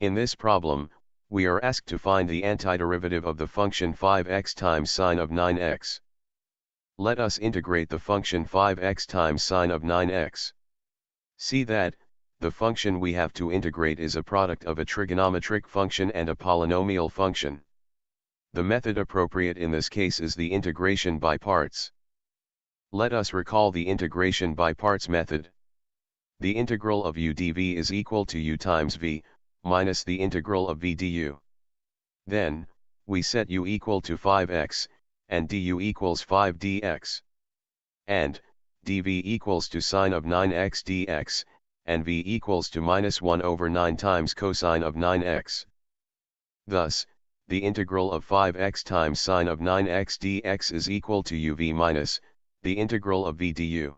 In this problem, we are asked to find the antiderivative of the function 5x times sine of 9x. Let us integrate the function 5x times sine of 9x. See that, the function we have to integrate is a product of a trigonometric function and a polynomial function. The method appropriate in this case is the integration by parts. Let us recall the integration by parts method. The integral of u dv is equal to u times v, minus the integral of v du. Then, we set u equal to 5x, and du equals 5 dx. And, dv equals to sine of 9x dx, and v equals to minus 1 over 9 times cosine of 9x. Thus, the integral of 5x times sine of 9x dx is equal to uv minus, the integral of v du.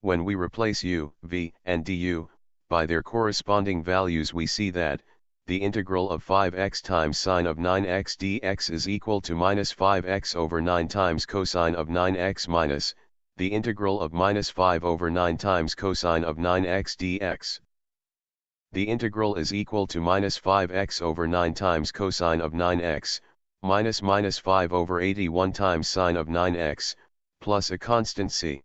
When we replace u, v, and du, by their corresponding values, we see that, the integral of 5x times sine of 9x dx is equal to minus 5x over 9 times cosine of 9x minus, the integral of minus 5 over 9 times cosine of 9x dx. The integral is equal to minus 5x over 9 times cosine of 9x, minus 5 over 81 times sine of 9x, plus a constant c.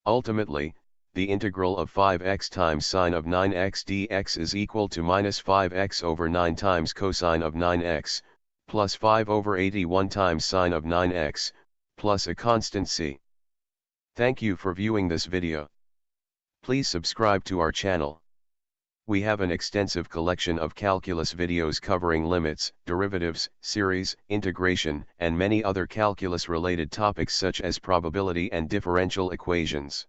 Ultimately, the integral of 5x times sine of 9x dx is equal to minus 5x over 9 times cosine of 9x, plus 5 over 81 times sine of 9x, plus a constant c. Thank you for viewing this video. Please subscribe to our channel. We have an extensive collection of calculus videos covering limits, derivatives, series, integration, and many other calculus-related topics such as probability and differential equations.